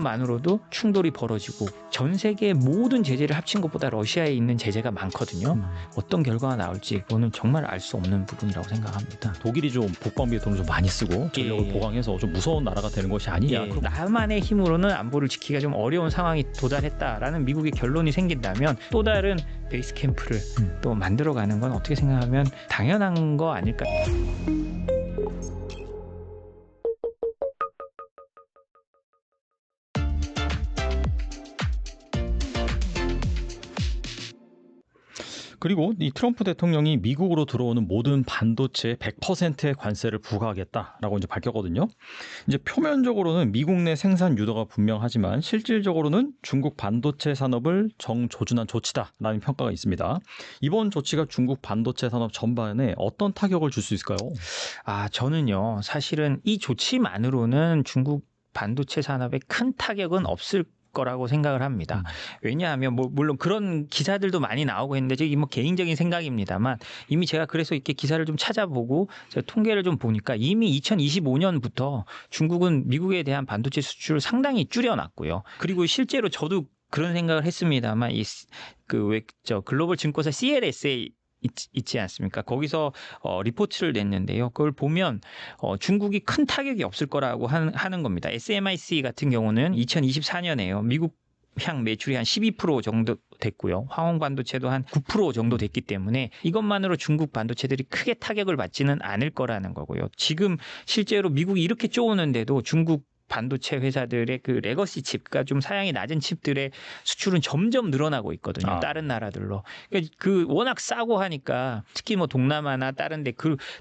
만으로도 충돌이 벌어지고 전 세계 모든 제재를 합친 것보다 러시아에 있는 제재가 많거든요. 어떤 결과가 나올지 그거는 정말 알 수 없는 부분이라고 생각합니다. 독일이 좀 국방비에 돈을 좀 많이 쓰고 전력을 예. 보강해서 좀 무서운 나라가 되는 것이 아니냐. 예, 남한의 힘으로는 안보를 지키기가 좀 어려운 상황이 도달했다라는 미국의 결론이 생긴다면 또 다른 베이스 캠프를 또 만들어가는 건 어떻게 생각하면 당연한 거 아닐까. 그리고 이 트럼프 대통령이 미국으로 들어오는 모든 반도체에 100%의 관세를 부과하겠다라고 이제 밝혔거든요. 이제 표면적으로는 미국 내 생산 유도가 분명하지만 실질적으로는 중국 반도체 산업을 정조준한 조치다라는 평가가 있습니다. 이번 조치가 중국 반도체 산업 전반에 어떤 타격을 줄 수 있을까요? 저는요, 사실은 이 조치만으로는 중국 반도체 산업에 큰 타격은 없을 거라고 생각을 합니다. 왜냐하면 물론 그런 기사들도 많이 나오고 있는데 저기 개인적인 생각입니다만 이미 제가 그래서 이렇게 기사를 좀 찾아보고 제가 통계를 좀 보니까 이미 2025년부터 중국은 미국에 대한 반도체 수출을 상당히 줄여놨고요. 그리고 실제로 저도 그런 생각을 했습니다만 글로벌 증권사 CLSA 있지 않습니까? 거기서 리포트를 냈는데요. 그걸 보면 중국이 큰 타격이 없을 거라고 하는 겁니다. SMIC 같은 경우는 2024년에요. 미국 향 매출이 한 12% 정도 됐고요. 화홍 반도체도 한 9% 정도 됐기 때문에 이것만으로 중국 반도체들이 크게 타격을 받지는 않을 거라는 거고요. 지금 실제로 미국이 이렇게 쪼오는데도 중국 반도체 회사들의 그 레거시 칩, 그러니까 좀 사양이 낮은 칩들의 수출은 점점 늘어나고 있거든요. 다른 나라들로. 그러니까 워낙 싸고 하니까 특히 동남아나 다른 데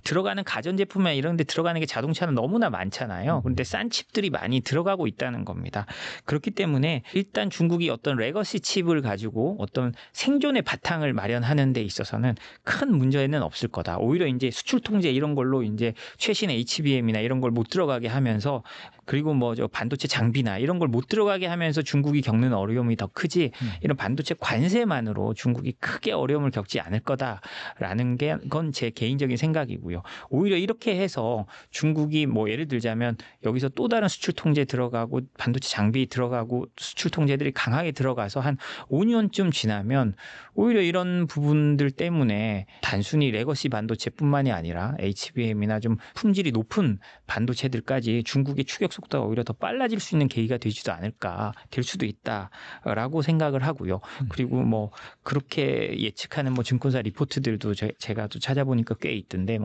들어가는 가전제품이나 이런 데 들어가는 게 자동차는 너무나 많잖아요. 그런데 싼 칩들이 많이 들어가고 있다는 겁니다. 그렇기 때문에 일단 중국이 어떤 레거시 칩을 가지고 어떤 생존의 바탕을 마련하는 데 있어서는 큰 문제는 없을 거다. 오히려 이제 수출 통제 이런 걸로 이제 최신 HBM이나 이런 걸 못 들어가게 하면서 그리고 반도체 장비나 이런 걸 못 들어가게 하면서 중국이 겪는 어려움이 더 크지 이런 반도체 관세만으로 중국이 크게 어려움을 겪지 않을 거다라는 게 그건 제 개인적인 생각이고요. 오히려 이렇게 해서 중국이 예를 들자면 여기서 또 다른 수출 통제 들어가고 반도체 장비 들어가고 수출 통제들이 강하게 들어가서 한 5년쯤 지나면 오히려 이런 부분들 때문에 단순히 레거시 반도체뿐만이 아니라 HBM이나 좀 품질이 높은 반도체들까지 중국의 추격 속도가 오히려 더 빨라질 수 있는 계기가 되지도 않을까, 될 수도 있다라고 생각을 하고요. 그리고 그렇게 예측하는 증권사 리포트들도 제가 또 찾아보니까 꽤 있던데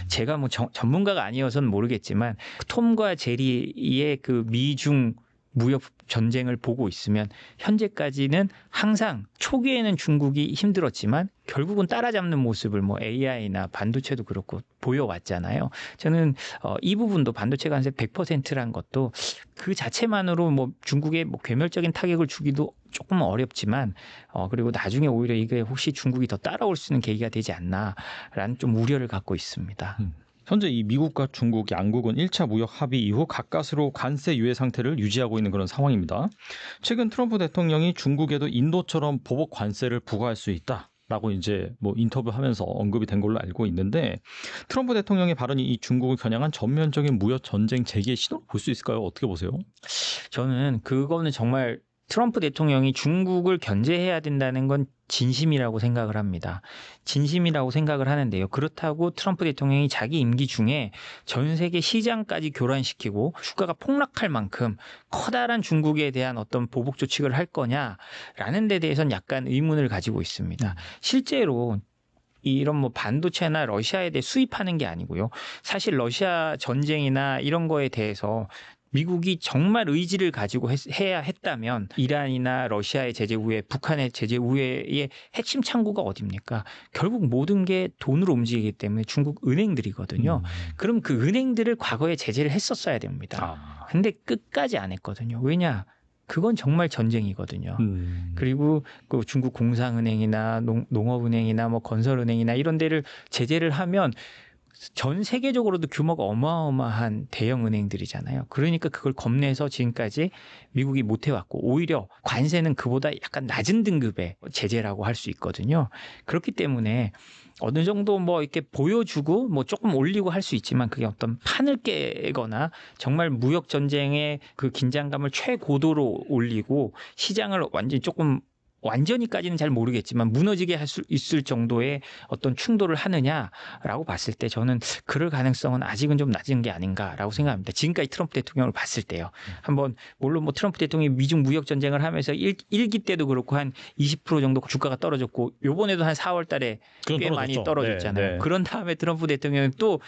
제가 전문가가 아니어서는 모르겠지만 톰과 제리의 그 미중 무역 전쟁을 보고 있으면 현재까지는 항상 초기에는 중국이 힘들었지만 결국은 따라잡는 모습을 AI나 반도체도 그렇고 보여왔잖아요. 저는 이 부분도 반도체 관세 100%란 것도 그 자체만으로 중국에 괴멸적인 타격을 주기도 조금 어렵지만 그리고 나중에 오히려 이게 혹시 중국이 더 따라올 수 있는 계기가 되지 않나라는 좀 우려를 갖고 있습니다. 현재 이 미국과 중국 양국은 1차 무역 합의 이후 가까스로 관세 유예 상태를 유지하고 있는 그런 상황입니다. 최근 트럼프 대통령이 중국에도 인도처럼 보복 관세를 부과할 수 있다라고 이제 인터뷰하면서 언급이 된 걸로 알고 있는데 트럼프 대통령의 발언이 이 중국을 겨냥한 전면적인 무역 전쟁 재개의 신호를 볼 수 있을까요? 어떻게 보세요? 저는 그거는 정말 트럼프 대통령이 중국을 견제해야 된다는 건 진심이라고 생각을 합니다. 진심이라고 생각을 하는데요. 그렇다고 트럼프 대통령이 자기 임기 중에 전 세계 시장까지 교란시키고 주가가 폭락할 만큼 커다란 중국에 대한 어떤 보복 조치를 할 거냐라는 데 대해서는 약간 의문을 가지고 있습니다. 실제로 이런 반도체나 러시아에 대해 수입하는 게 아니고요. 사실 러시아 전쟁이나 이런 거에 대해서 미국이 정말 의지를 가지고 해야 했다면 이란이나 러시아의 제재 후에 북한의 제재 후에의 핵심 창구가 어디입니까? 결국 모든 게 돈으로 움직이기 때문에 중국 은행들이거든요. 그럼 그 은행들을 과거에 제재를 했었어야 됩니다. 근데 끝까지 안 했거든요. 왜냐? 그건 정말 전쟁이거든요. 그리고 그 중국 공상은행이나 농업은행이나 건설은행이나 이런 데를 제재를 하면 전 세계적으로도 규모가 어마어마한 대형 은행들이잖아요. 그러니까 그걸 겁내서 지금까지 미국이 못 해왔고 오히려 관세는 그보다 약간 낮은 등급의 제재라고 할 수 있거든요. 그렇기 때문에 어느 정도 뭐 이렇게 보여주고 뭐 조금 올리고 할 수 있지만 그게 어떤 판을 깨거나 정말 무역 전쟁의 그 긴장감을 최고도로 올리고 시장을 완전히까지는 잘 모르겠지만 무너지게 할 수 있을 정도의 어떤 충돌을 하느냐라고 봤을 때 저는 그럴 가능성은 아직은 좀 낮은 게 아닌가라고 생각합니다. 지금까지 트럼프 대통령을 봤을 때요. 한번 물론 뭐 트럼프 대통령이 미중 무역 전쟁을 하면서 1기 때도 그렇고 한 20% 정도 주가가 떨어졌고 요번에도 한 4월 달에 꽤 많이 떨어졌잖아요. 네, 네. 그런 다음에 트럼프 대통령은 또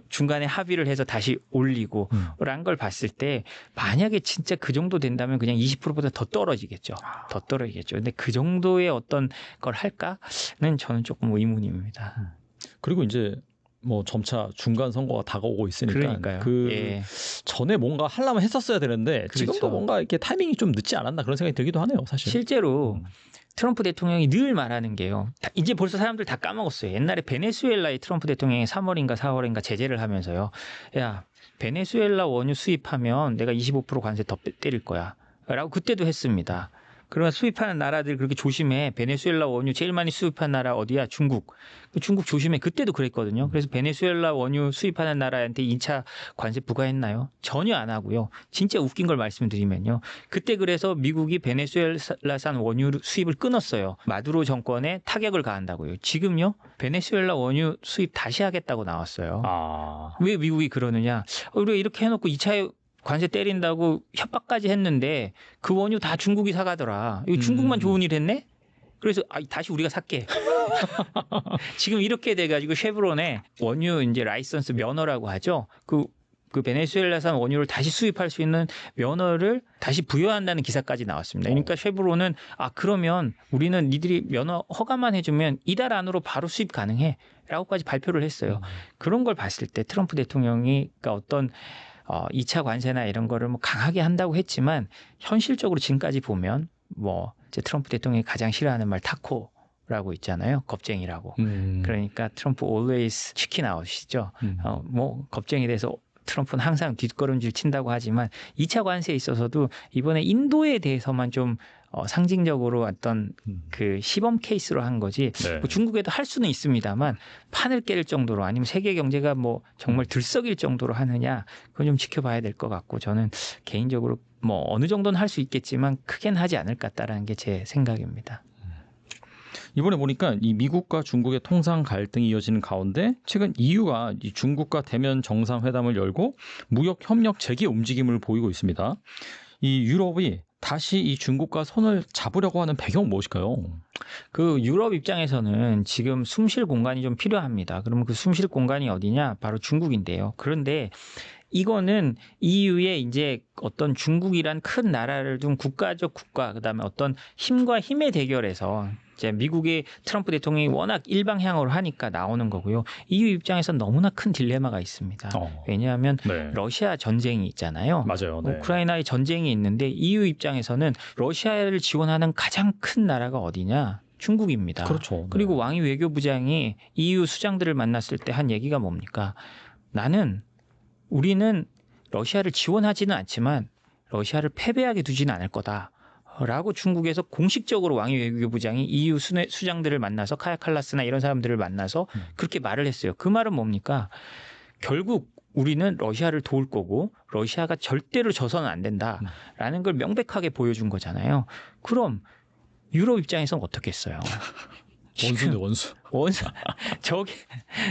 중간에 합의를 해서 다시 올리고 란 걸 봤을 때 만약에 진짜 그 정도 된다면 그냥 20%보다 더 떨어지겠죠. 더 떨어지겠죠. 근데 그 정도의 어떤 걸 할까는 저는 조금 의문입니다. 그리고 이제 뭐 점차 중간 선거가 다가오고 있으니까 그러니까요. 그 예. 전에 뭔가 하려면 했었어야 되는데 그렇죠. 지금도 뭔가 이렇게 타이밍이 좀 늦지 않았나 그런 생각이 들기도 하네요, 사실. 실제로 트럼프 대통령이 늘 말하는 게요. 이제 벌써 사람들 다 까먹었어요. 옛날에 베네수엘라의 트럼프 대통령이 3월인가 4월인가 제재를 하면서요. 야, 베네수엘라 원유 수입하면 내가 25% 관세 더 때릴 거야. 라고 그때도 했습니다. 그러면 수입하는 나라들 그렇게 조심해. 베네수엘라 원유 제일 많이 수입한 나라 어디야? 중국. 중국 조심해. 그때도 그랬거든요. 그래서 베네수엘라 원유 수입하는 나라한테 2차 관세 부과했나요? 전혀 안 하고요. 진짜 웃긴 걸 말씀드리면요. 그때 그래서 미국이 베네수엘라산 원유 수입을 끊었어요. 마두로 정권에 타격을 가한다고요. 지금요. 베네수엘라 원유 수입 다시 하겠다고 나왔어요. 왜 미국이 그러느냐? 우리가 이렇게 해놓고 2차 관세 때린다고 협박까지 했는데 그 원유 다 중국이 사가더라. 이거 중국만 좋은 일 했네? 그래서 다시 우리가 살게. 지금 이렇게 돼가지고 쉐브론에 원유 이제 라이선스 면허라고 하죠. 그 베네수엘라산 원유를 다시 수입할 수 있는 면허를 다시 부여한다는 기사까지 나왔습니다. 그러니까 쉐브론은 그러면 우리는 니들이 면허 허가만 해주면 이달 안으로 바로 수입 가능해. 라고까지 발표를 했어요. 그런 걸 봤을 때 트럼프 대통령이 그러니까 어떤 2차 관세나 이런 거를 뭐 강하게 한다고 했지만 현실적으로 지금까지 보면 뭐 이제 트럼프 대통령이 가장 싫어하는 말 타코라고 있잖아요. 겁쟁이라고. 그러니까 트럼프 always chicken out이죠. 뭐 겁쟁이에 대해서 트럼프는 항상 뒷걸음질 친다고 하지만 2차 관세에 있어서도 이번에 인도에 대해서만 좀 상징적으로 어떤 그 시범 케이스로 한 거지. 네. 뭐 중국에도 할 수는 있습니다만 판을 깰 정도로 아니면 세계 경제가 뭐 정말 들썩일 정도로 하느냐 그건 좀 지켜봐야 될 것 같고 저는 개인적으로 뭐 어느 정도는 할 수 있겠지만 크게는 하지 않을 것 같다라는 게 제 생각입니다. 이번에 보니까 이 미국과 중국의 통상 갈등이 이어지는 가운데 최근 EU가 이 중국과 대면 정상회담을 열고 무역 협력 재개 움직임을 보이고 있습니다. 이 유럽이 다시 이 중국과 손을 잡으려고 하는 배경은 무엇일까요? 그 유럽 입장에서는 지금 숨쉴 공간이 좀 필요합니다. 그러면 그 숨쉴 공간이 어디냐? 바로 중국인데요. 그런데 이거는 EU의 이제 어떤 중국이란 큰 나라를 둔 국가적 국가, 그다음에 어떤 힘과 힘의 대결에서 이제 미국의 트럼프 대통령이 워낙 일방향으로 하니까 나오는 거고요. EU 입장에선 너무나 큰 딜레마가 있습니다. 왜냐하면 네. 러시아 전쟁이 있잖아요. 맞아요. 네. 우크라이나의 전쟁이 있는데 EU 입장에서는 러시아를 지원하는 가장 큰 나라가 어디냐? 중국입니다. 그렇죠. 네. 그리고 왕이 외교부장이 EU 수장들을 만났을 때 한 얘기가 뭡니까? 우리는 러시아를 지원하지는 않지만 러시아를 패배하게 두지는 않을 거다. 라고 중국에서 공식적으로 왕이 외교부장이 EU 수장들을 만나서 카야 칼라스나 이런 사람들을 만나서 그렇게 말을 했어요. 그 말은 뭡니까? 결국 우리는 러시아를 도울 거고 러시아가 절대로 져서는 안 된다라는 걸 명백하게 보여준 거잖아요. 그럼 유럽 입장에서는 어떻겠어요? 원수네 원수.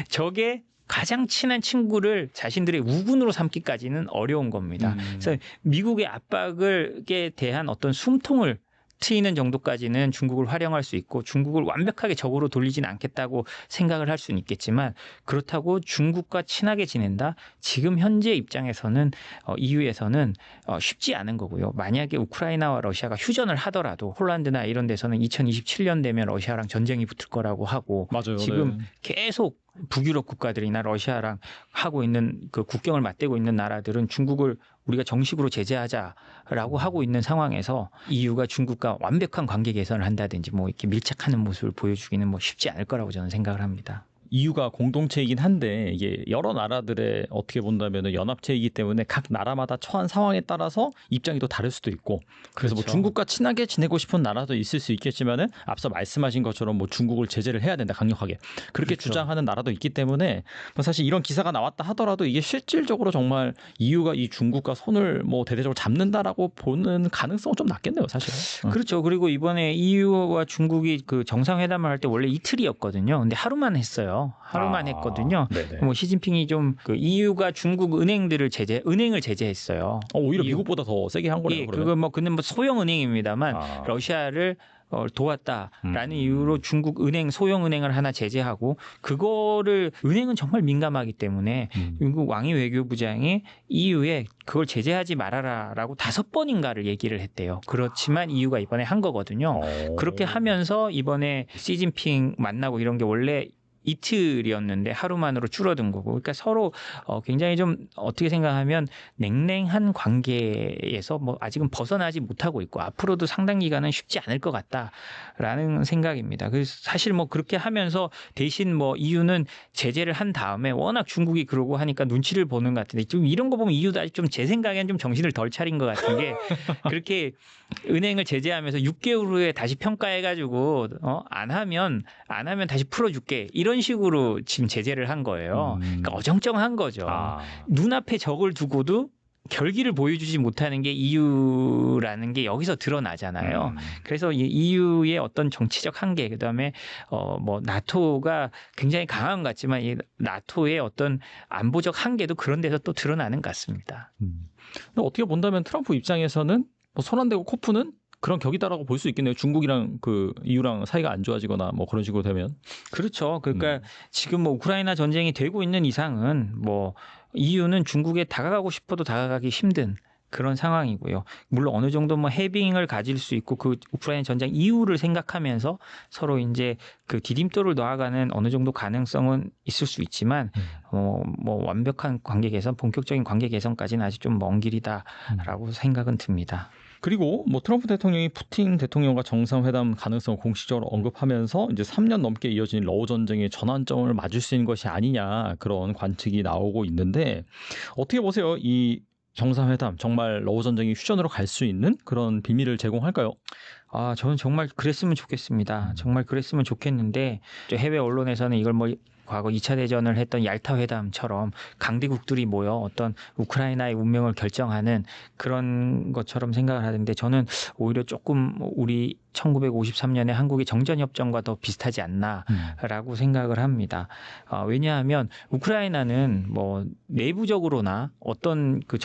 저게 가장 친한 친구를 자신들의 우군으로 삼기까지는 어려운 겁니다. 그래서 미국의 압박에 대한 어떤 숨통을 트이는 정도까지는 중국을 활용할 수 있고 중국을 완벽하게 적으로 돌리지는 않겠다고 생각을 할 수는 있겠지만 그렇다고 중국과 친하게 지낸다? 지금 현재 입장에서는 EU에서는 쉽지 않은 거고요. 만약에 우크라이나와 러시아가 휴전을 하더라도 폴란드나 이런 데서는 2027년 되면 러시아랑 전쟁이 붙을 거라고 하고 맞아요. 지금 네. 계속 북유럽 국가들이나 러시아랑 하고 있는 그 국경을 맞대고 있는 나라들은 중국을 우리가 정식으로 제재하자라고 하고 있는 상황에서 EU가 중국과 완벽한 관계 개선을 한다든지 뭐 이렇게 밀착하는 모습을 보여주기는 뭐 쉽지 않을 거라고 저는 생각을 합니다. EU가 공동체이긴 한데 이게 여러 나라들의 어떻게 본다면 연합체이기 때문에 각 나라마다 처한 상황에 따라서 입장이 또 다를 수도 있고 그래서 뭐 그렇죠. 중국과 친하게 지내고 싶은 나라도 있을 수 있겠지만은 앞서 말씀하신 것처럼 뭐 중국을 제재를 해야 된다 강력하게 그렇게 그렇죠. 주장하는 나라도 있기 때문에 뭐 사실 이런 기사가 나왔다 하더라도 이게 실질적으로 정말 EU가 이 중국과 손을 뭐 대대적으로 잡는다라고 보는 가능성은 좀 낮겠네요 사실. 그렇죠. 그리고 이번에 EU와 중국이 그 정상회담을 할 때 원래 이틀이었거든요. 근데 하루만 했어요. 하루만 했거든요. 네네. 뭐 시진핑이 좀 그 EU가 중국 은행을 제재했어요. 오히려 EU. 미국보다 더 세게 한 거네요. 예, 그러면. 그거 뭐 근데 뭐 소형 은행입니다만 아. 러시아를 도왔다라는 음. 이유로 중국 은행 소형 은행을 하나 제재하고 그거를 은행은 정말 민감하기 때문에 미국 왕이 외교부장이 EU에 그걸 제재하지 말아라라고 5번인가를 얘기를 했대요. 그렇지만 EU가 이번에 한 거거든요. 그렇게 하면서 이번에 시진핑 만나고 이런 게 원래 이틀이었는데 하루만으로 줄어든 거고, 그러니까 서로 굉장히 좀 어떻게 생각하면 냉랭한 관계에서 뭐 아직은 벗어나지 못하고 있고 앞으로도 상당 기간은 쉽지 않을 것 같다라는 생각입니다. 그래서 사실 뭐 그렇게 하면서 대신 뭐 EU는 제재를 한 다음에 워낙 중국이 그러고 하니까 눈치를 보는 것 같은데 좀 이런 거 보면 EU도 아직 좀 제 생각엔 좀 정신을 덜 차린 것 같은 게 그렇게 은행을 제재하면서 6개월 후에 다시 평가해가지고 안 하면 다시 풀어줄게 이런 식으로 지금 제재를 한 거예요. 그러니까 어정쩡한 거죠. 눈앞에 적을 두고도 결기를 보여주지 못하는 게 EU라는 게 여기서 드러나잖아요. 그래서 이 EU의 어떤 정치적 한계, 그다음에 뭐 나토가 굉장히 강한 것 같지만 이 나토의 어떤 안보적 한계도 그런 데서 또 드러나는 것 같습니다. 근데 어떻게 본다면 트럼프 입장에서는 뭐 손 안 대고 코 푸는 그런 격이다라고 볼 수 있겠네요. 중국이랑 그 EU랑 사이가 안 좋아지거나 뭐 그런 식으로 되면. 그렇죠. 그러니까 지금 뭐 우크라이나 전쟁이 되고 있는 이상은 뭐 EU는 중국에 다가가고 싶어도 다가가기 힘든 그런 상황이고요. 물론 어느 정도 뭐 해빙을 가질 수 있고 그 우크라이나 전쟁 이후를 생각하면서 서로 이제 그 디딤돌을 놓아가는 어느 정도 가능성은 있을 수 있지만 뭐 완벽한 관계 개선, 본격적인 관계 개선까지는 아직 좀 먼 길이다라고 생각은 듭니다. 그리고 뭐 트럼프 대통령이 푸틴 대통령과 정상회담 가능성을 공식적으로 언급하면서 이제 3년 넘게 이어진 러우 전쟁의 전환점을 맞을 수 있는 것이 아니냐 그런 관측이 나오고 있는데 어떻게 보세요? 이 정상회담 정말 러우 전쟁이 휴전으로 갈 수 있는 그런 비밀을 제공할까요? 저는 정말 그랬으면 좋겠습니다. 정말 그랬으면 좋겠는데 해외 언론에서는 이걸 뭐 과거 2차 대전을 했던 얄타 회담처럼 강대국들이 모여 어떤 우크라이나의 운명을 결정하는 그런 것처럼 생각을 하는데 저는 오히려 조금 우리 1953년에 한국의 정전협정과 더 비슷하지 않나라고 생각을 합니다. 왜냐하면 우크라이나는 뭐 내부적으로나 어떤 그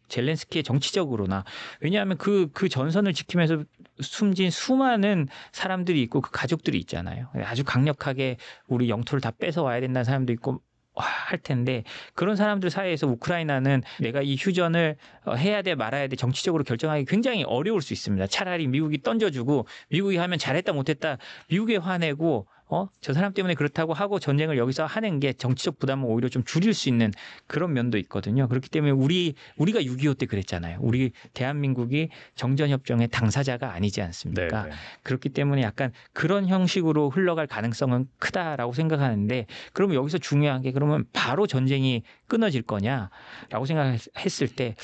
젤렌스키의 정치적으로나 왜냐하면 그 전선을 지키면서 숨진 수많은 사람들이 있고 그 가족들이 있잖아요. 아주 강력하게 우리 영토를 다 뺏어 와야 된다는 사람도 있고 할 텐데 그런 사람들 사이에서 우크라이나는 내가 이 휴전을 해야 돼 말아야 돼 정치적으로 결정하기 굉장히 어려울 수 있습니다. 차라리 미국이 던져주고 미국이 하면 잘했다 못했다 미국에 화내고 저 사람 때문에 그렇다고 하고 전쟁을 여기서 하는 게 정치적 부담을 오히려 좀 줄일 수 있는 그런 면도 있거든요. 그렇기 때문에 우리가 6.25 때 그랬잖아요. 우리 대한민국이 정전협정의 당사자가 아니지 않습니까? 네네. 그렇기 때문에 약간 그런 형식으로 흘러갈 가능성은 크다라고 생각하는데 그러면 여기서 중요한 게 그러면 바로 전쟁이 끊어질 거냐라고 생각했을 때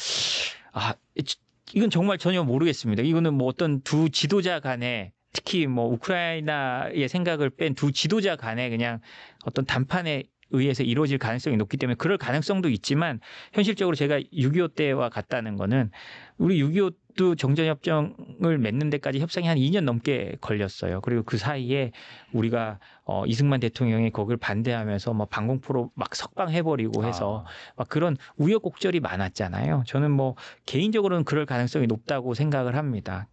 이건 정말 전혀 모르겠습니다. 이거는 뭐 어떤 두 지도자 간에 특히 뭐 우크라이나의 생각을 뺀 두 지도자 간에 그냥 어떤 담판에 의해서 이루어질 가능성이 높기 때문에 그럴 가능성도 있지만 현실적으로 제가 6.25 때와 같다는 거는 우리 6.25도 정전협정을 맺는 데까지 협상이 한 2년 넘게 걸렸어요. 그리고 그 사이에 우리가 이승만 대통령이 거기를 반대하면서 뭐 방공포로 막 석방해버리고 해서 막 그런 우여곡절이 많았잖아요. 저는 뭐 개인적으로는 그럴 가능성이 높다고 생각을 합니다.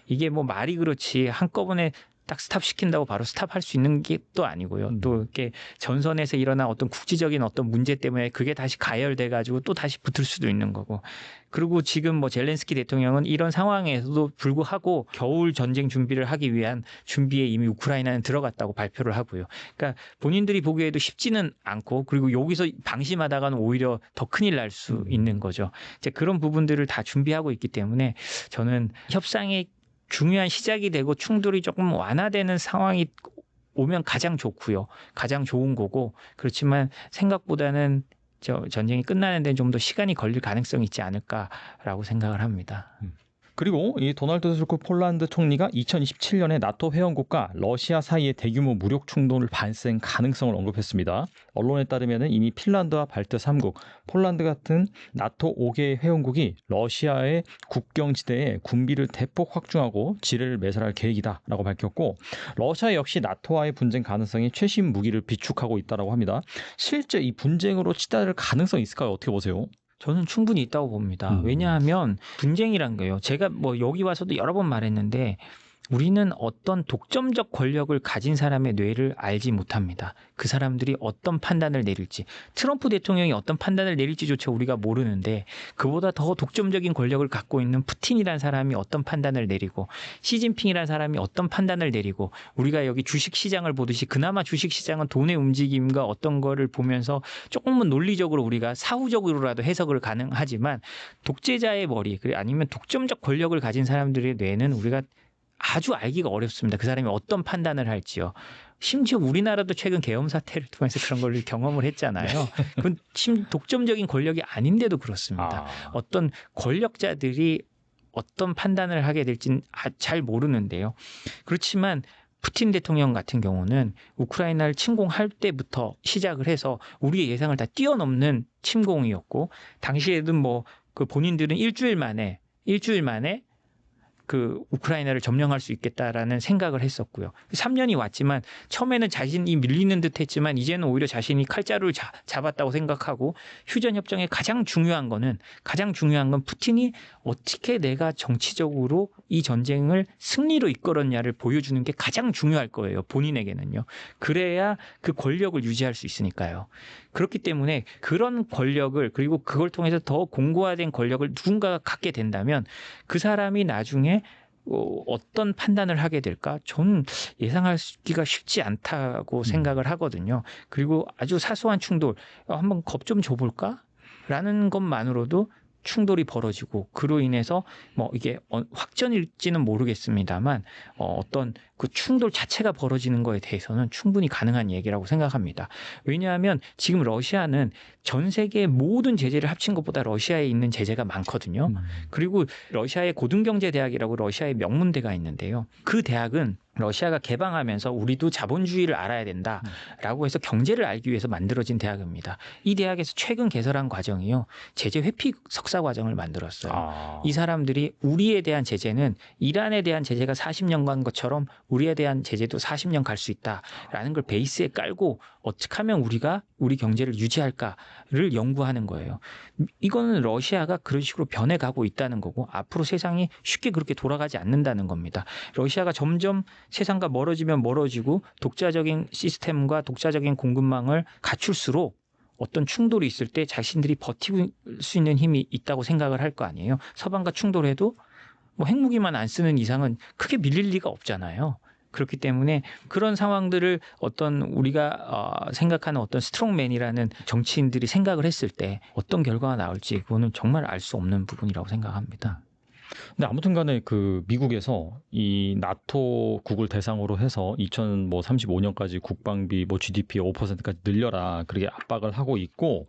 이게 뭐 말이 그렇지 한꺼번에 딱 스탑시킨다고 바로 스탑할 수 있는 게 또 아니고요. 또 이렇게 전선에서 일어난 어떤 국지적인 어떤 문제 때문에 그게 다시 가열돼 가지고 또 다시 붙을 수도 있는 거고. 그리고 지금 뭐 젤렌스키 대통령은 이런 상황에서도 불구하고 겨울 전쟁 준비를 하기 위한 준비에 이미 우크라이나는 들어갔다고 발표를 하고요. 그러니까 본인들이 보기에도 쉽지는 않고 그리고 여기서 방심하다가는 오히려 더 큰일 날 수 있는 거죠. 이제 그런 부분들을 다 준비하고 있기 때문에 저는 협상이 중요한 시작이 되고 충돌이 조금 완화되는 상황이 오면 가장 좋고요. 가장 좋은 거고 그렇지만 생각보다는 전쟁이 끝나는 데는 좀 더 시간이 걸릴 가능성이 있지 않을까라고 생각을 합니다. 그리고 이 도널드 투스크 폴란드 총리가 2027년에 나토 회원국과 러시아 사이의 대규모 무력 충돌을 발생 가능성을 언급했습니다. 언론에 따르면 이미 핀란드와 발트 3국, 폴란드 같은 나토 5개의 회원국이 러시아의 국경지대에 군비를 대폭 확충하고 지뢰를 매설할 계획이다라고 밝혔고 러시아 역시 나토와의 분쟁 가능성이 최신 무기를 비축하고 있다고 합니다. 실제 이 분쟁으로 치달을 가능성이 있을까요? 어떻게 보세요? 저는 충분히 있다고 봅니다. 왜냐하면 분쟁이란 거예요. 제가 뭐 여기 와서도 여러 번 말했는데 우리는 어떤 독점적 권력을 가진 사람의 뇌를 알지 못합니다. 그 사람들이 어떤 판단을 내릴지, 트럼프 대통령이 어떤 판단을 내릴지조차 우리가 모르는데 그보다 더 독점적인 권력을 갖고 있는 푸틴이라는 사람이 어떤 판단을 내리고 시진핑이라는 사람이 어떤 판단을 내리고 우리가 여기 주식시장을 보듯이 그나마 주식시장은 돈의 움직임과 어떤 거를 보면서 조금은 논리적으로 우리가 사후적으로라도 해석을 가능하지만 독재자의 머리 아니면 독점적 권력을 가진 사람들의 뇌는 우리가 아주 알기가 어렵습니다. 그 사람이 어떤 판단을 할지요. 심지어 우리나라도 최근 계엄 사태를 통해서 그런 걸 경험을 했잖아요. 그건 독점적인 권력이 아닌데도 그렇습니다. 어떤 권력자들이 어떤 판단을 하게 될지는 잘 모르는데요. 그렇지만 푸틴 대통령 같은 경우는 우크라이나를 침공할 때부터 시작을 해서 우리의 예상을 다 뛰어넘는 침공이었고 당시에도 뭐 그 본인들은 일주일 만에 그 우크라이나를 점령할 수 있겠다라는 생각을 했었고요. 3년이 왔지만 처음에는 자신이 밀리는 듯했지만 이제는 오히려 자신이 칼자루를 잡았다고 생각하고 휴전 협정의 가장 중요한 건 푸틴이 어떻게 내가 정치적으로 이 전쟁을 승리로 이끌었냐를 보여주는 게 가장 중요할 거예요. 본인에게는요. 그래야 그 권력을 유지할 수 있으니까요. 그렇기 때문에 그런 권력을 그리고 그걸 통해서 더 공고화된 권력을 누군가가 갖게 된다면 그 사람이 나중에 어떤 판단을 하게 될까? 저는 예상하기가 쉽지 않다고 생각을 하거든요. 그리고 아주 사소한 충돌, 한번 겁 좀 줘볼까? 라는 것만으로도 충돌이 벌어지고 그로 인해서 뭐 이게 확전일지는 모르겠습니다만 어떤 그 충돌 자체가 벌어지는 거에 대해서는 충분히 가능한 얘기라고 생각합니다. 왜냐하면 지금 러시아는 전 세계의 모든 제재를 합친 것보다 러시아에 있는 제재가 많거든요. 그리고 러시아의 고등경제대학이라고 러시아의 명문대가 있는데요. 그 대학은 러시아가 개방하면서 우리도 자본주의를 알아야 된다라고 해서 경제를 알기 위해서 만들어진 대학입니다. 이 대학에서 최근 개설한 과정이요. 제재 회피 석사 과정을 만들었어요. 이 사람들이 우리에 대한 제재는 이란에 대한 제재가 40년 간 것처럼 우리에 대한 제재도 40년 갈 수 있다라는 걸 베이스에 깔고 어떻게 하면 우리가 우리 경제를 유지할까를 연구하는 거예요. 이거는 러시아가 그런 식으로 변해가고 있다는 거고 앞으로 세상이 쉽게 그렇게 돌아가지 않는다는 겁니다. 러시아가 점점 세상과 멀어지면 멀어지고 독자적인 시스템과 독자적인 공급망을 갖출수록 어떤 충돌이 있을 때 자신들이 버티고 수 있는 힘이 있다고 생각을 할 거 아니에요. 서방과 충돌해도 뭐 핵무기만 안 쓰는 이상은 크게 밀릴 리가 없잖아요. 그렇기 때문에 그런 상황들을 어떤 우리가 생각하는 어떤 스트롱맨이라는 정치인들이 생각을 했을 때 어떤 결과가 나올지 그거는 정말 알 수 없는 부분이라고 생각합니다. 근데 아무튼 간에 그 미국에서 이 나토국을 대상으로 해서 2035년까지 국방비 GDP 5%까지 늘려라 그렇게 압박을 하고 있고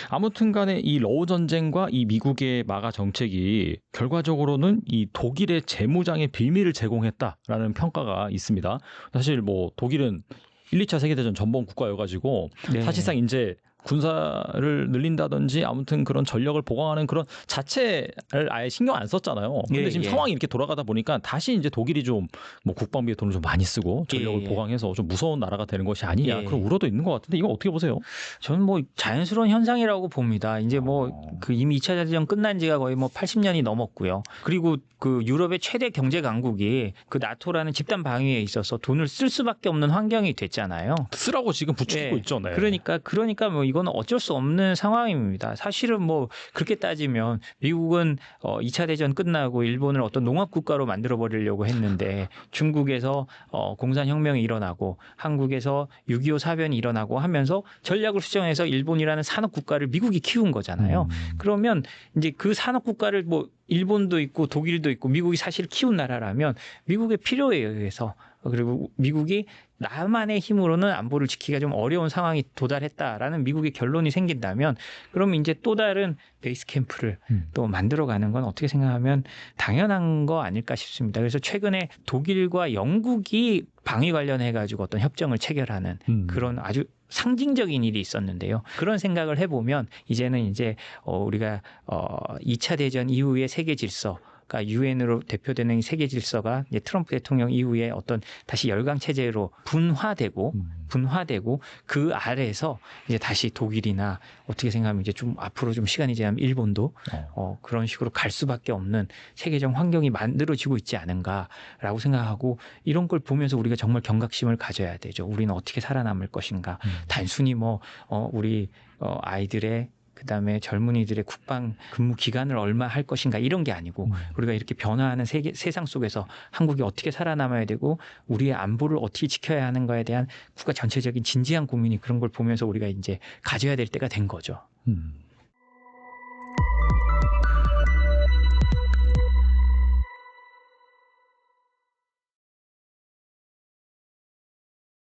아무튼 간에 이 러우 전쟁과 이 미국의 마가 정책이 결과적으로는 이 독일의 재무장의 빌미를 제공했다라는 평가가 있습니다. 사실 뭐 독일은 1, 2차 세계대전 전범 국가여가지고 네. 사실상 이제 군사를 늘린다든지 아무튼 그런 전력을 보강하는 그런 자체를 아예 신경 안 썼잖아요. 근데 지금 상황이 이렇게 돌아가다 보니까 다시 이제 독일이 좀 뭐 국방비에 돈을 좀 많이 쓰고 전력을 보강해서 좀 무서운 나라가 되는 것이 아니냐 그런 우려도 있는 것 같은데 이거 어떻게 보세요? 저는 뭐 자연스러운 현상이라고 봅니다. 이제 뭐 그 이미 2차 대전 끝난 지가 거의 뭐 80년이 넘었고요. 그리고 그 유럽의 최대 경제 강국이 그 나토라는 집단 방위에 있어서 돈을 쓸 수밖에 없는 환경이 됐잖아요. 쓰라고 지금 부추기고 있죠. 네. 그러니까 뭐 이거는 어쩔 수 없는 상황입니다. 사실은 뭐 그렇게 따지면 미국은 2차 대전 끝나고 일본을 어떤 농업 국가로 만들어 버리려고 했는데 중국에서 공산혁명이 일어나고 한국에서 6.25 사변이 일어나고 하면서 전략을 수정해서 일본이라는 산업 국가를 미국이 키운 거잖아요. 그러면 이제 그 산업 국가를 뭐 일본도 있고 독일도 있고 미국이 사실 키운 나라라면 미국의 필요에 의해서 그리고 미국이 나만의 힘으로는 안보를 지키기가 좀 어려운 상황이 도달했다라는 미국의 결론이 생긴다면 그러면 이제 또 다른 베이스 캠프를 또 만들어가는 건 어떻게 생각하면 당연한 거 아닐까 싶습니다. 그래서 최근에 독일과 영국이 방위 관련해 가지고 어떤 협정을 체결하는 그런 아주 상징적인 일이 있었는데요. 그런 생각을 해보면 이제는 이제 우리가 2차 대전 이후의 세계 질서 그러니까 유엔으로 대표되는 이 세계 질서가 이제 트럼프 대통령 이후에 어떤 다시 열강 체제로 분화되고 그 아래에서 이제 다시 독일이나 어떻게 생각하면 이제 좀 앞으로 좀 시간이 지나면 일본도 그런 식으로 갈 수밖에 없는 세계적 환경이 만들어지고 있지 않은가라고 생각하고 이런 걸 보면서 우리가 정말 경각심을 가져야 되죠. 우리는 어떻게 살아남을 것인가. 단순히 우리 아이들의 그다음에 젊은이들의 국방 근무 기간을 얼마 할 것인가 이런 게 아니고 우리가 이렇게 변화하는 세상 속에서 한국이 어떻게 살아남아야 되고 우리의 안보를 어떻게 지켜야 하는가에 대한 국가 전체적인 진지한 고민이 그런 걸 보면서 우리가 이제 가져야 될 때가 된 거죠.